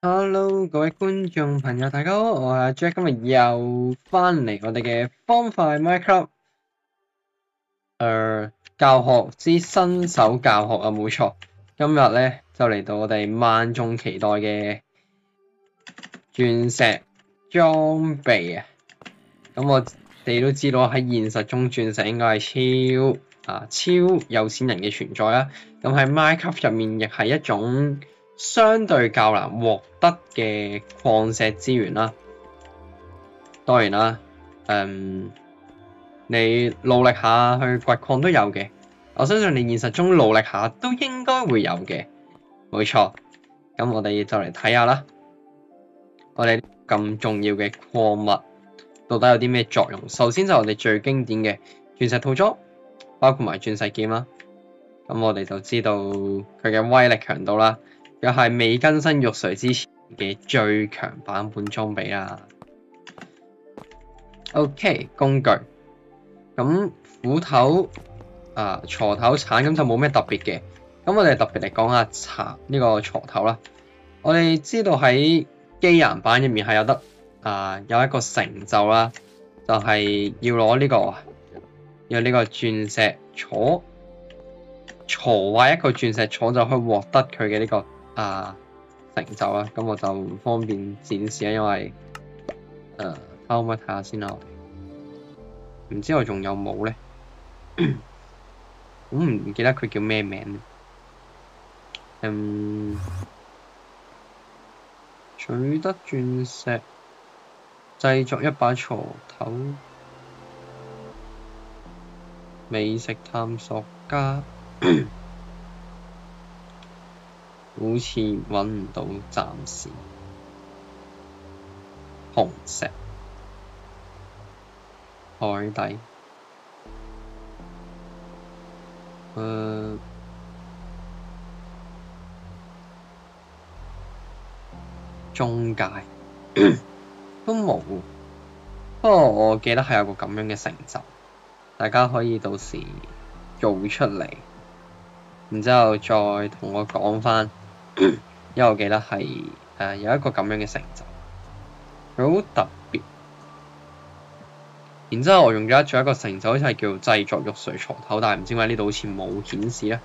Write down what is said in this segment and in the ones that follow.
Hello，各位觀眾朋友，大家好，我係阿 Jack，今日又翻嚟我哋嘅方塊 Minecraft，教學之新手教學啊，冇錯，今日咧就嚟到我哋萬眾期待嘅鑽石裝備啊！咁我哋都知道喺現實中鑽石應該係超有錢人嘅存在啦。咁喺 Minecraft 入面亦係一種相對較難獲得嘅礦石資源啦。當然啦，你努力下去掘礦都有嘅。我相信你現實中努力下都應該會有嘅，冇錯。咁我哋就嚟睇下啦。我哋咁重要嘅礦物到底有啲咩作用？首先就係我哋最經典嘅鑽石套裝，包括埋鑽石劍啦。咁我哋就知道佢嘅威力強度啦，又係未更新玉髓之前嘅最強版本裝備啦。OK， 工具，咁斧頭、鋤頭、鏟咁就冇咩特別嘅。咁我哋特別嚟講下呢個鋤頭啦。我哋知道喺機械版入面係有得有一個成就啦，就係要攞呢個鑽石鋤壞一個鑽石鋤就可以獲得佢嘅呢個成就啦。咁我就唔方便展示啦，因為可唔可以睇下先啦？唔知我仲有冇咧？我唔記得佢叫咩名。取得鑽石，製作一把鋤頭，美食探索家，好似揾唔到，暫時。紅石，海底，中介都冇，不過我記得係有個咁樣嘅成就，大家可以到時做出嚟，然之後再同我講返，因為我記得係有一個咁樣嘅成就，佢好特別。然之後我仲記得仲有一個成就，好似係叫製作玉髓鋤頭，但係唔知點解呢度好似冇顯示啦。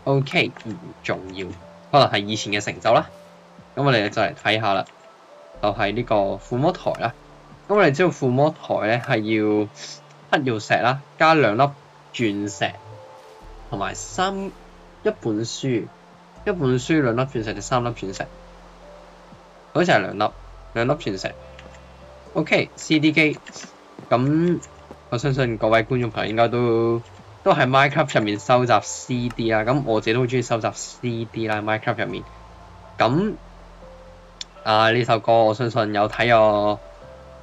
OK， 唔重要，可能係以前嘅成就啦。咁我哋就嚟睇下啦，就係呢個附魔台啦。咁我哋知道附魔台咧係要黑曜石啦，加2粒鑽石，同埋一本書，2粒鑽石定3粒鑽石？好似係2粒鑽石。OK，CD 機。咁我相信各位觀眾朋友應該都喺 Minecraft 入面收集 CD 啦。咁我自己都好中意收集 CD 啦，Minecraft 入面。咁呢首歌我相信有睇我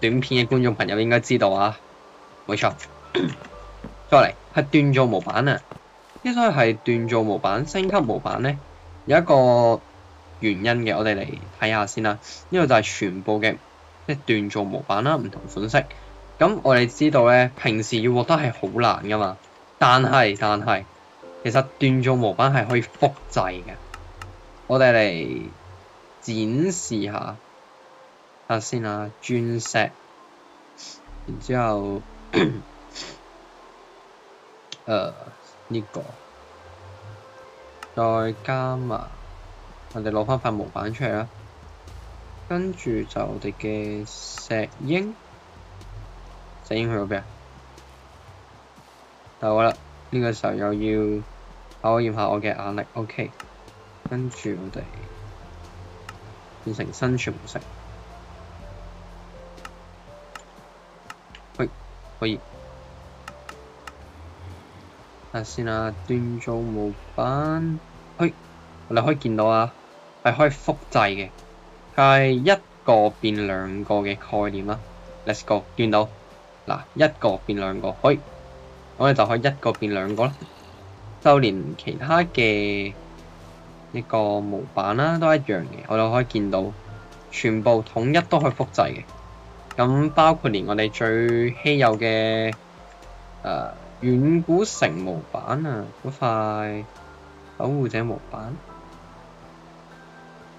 短片嘅觀眾朋友應該知道啊，冇錯。再嚟係鍛造模板啊，之所以係鍛造模板升級模板咧，有一個原因嘅，我哋嚟睇下先啦。呢個就係全部嘅即係鍛造模板啦，唔同款式。咁我哋知道咧，平時要獲得係好難噶嘛，但係其實鍛造模板係可以複製嘅。我哋嚟展示下先啊，鑽石，然之後呢個再加埋，我哋攞翻塊模板出嚟啦，跟住就我哋嘅石英去咗邊啊？好啦，呢個時候又要考驗下我嘅眼力。OK， 跟住我哋變成生存模式。可以。睇下先啦，鍛造模板，我哋可以見到係可以複製嘅，係一個變2個嘅概念啦。Let's go， 見到嗱，一個變2個，我哋就可以一個變2個啦。就連其他嘅呢個模板啦都一樣嘅，我哋可以見到全部統一都可以複製嘅。咁包括連我哋最稀有嘅遠古城模板嗰塊守護者模板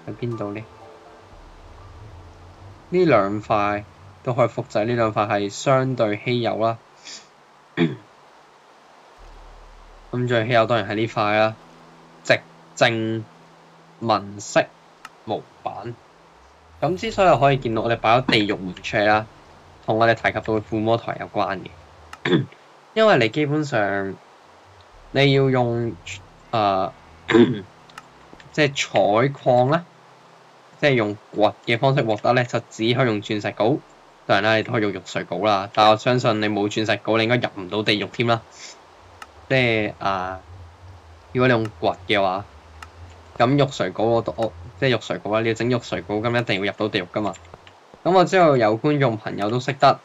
喺邊度呢？呢兩塊都可以複製，呢兩塊係相對稀有啦。咁最稀有當然係呢塊啦，直正紋飾模板。咁之所以可以見到我哋擺咗地獄門出嚟啦，同我哋提及到嘅附魔台有關嘅，因為你基本上你要用即係採礦啦，即係用掘嘅方式獲得咧，就只可以用鑽石鎬。當然啦，你都可以用玉髓鎬啦，但我相信你冇鑽石鎬，你應該入唔到地獄添啦。即係如果你用掘嘅話，咁玉髓鎬即係玉髓鎬啦，你要整玉髓鎬，咁一定要入到地獄噶嘛。咁我知道有觀眾朋友都識得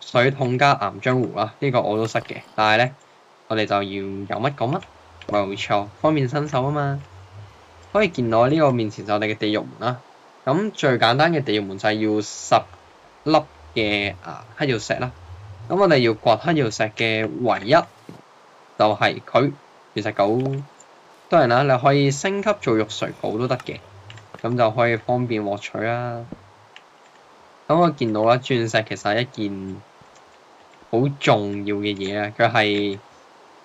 水桶加岩漿湖啦，呢個我都識嘅。但係咧，我哋就要有乜講乜，冇錯，方便新手啊嘛。可以見到呢個面前就係我哋嘅地獄門啦。咁最簡單嘅地獄門就係要10粒嘅黑曜石啦。咁我哋要掘黑曜石嘅唯一就係佢鑽石鎬。當然啦，你可以升級做玉髓鎬都得嘅，咁就可以方便獲取啦。咁我見到啦，鑽石其實係一件好重要嘅嘢啊！佢係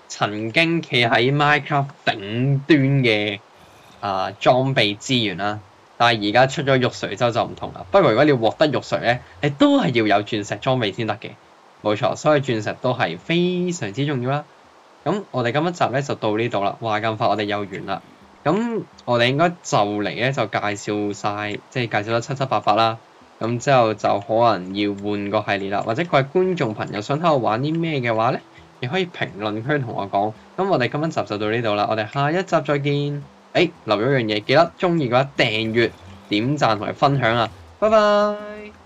曾經企喺 Minecraft 頂端嘅裝備資源啦，但係而家出咗玉髓之後就唔同啦。不過如果你要獲得玉髓咧，你都係要有鑽石裝備先得嘅，冇錯。所以鑽石都係非常之重要啦。咁我哋今一集咧就到呢度啦，話咁快我哋又完啦。咁我哋應該就嚟咧就介紹晒，即係介紹得七七八八啦。咁之後就可能要換個系列啦，或者各位觀眾朋友想睇我玩啲咩嘅話咧，你可以評論區同我講。咁我哋今一集就到呢度啦，我哋下一集再見。留咗樣嘢，記得鍾意嘅話訂閱、點讚同埋分享啊！拜拜。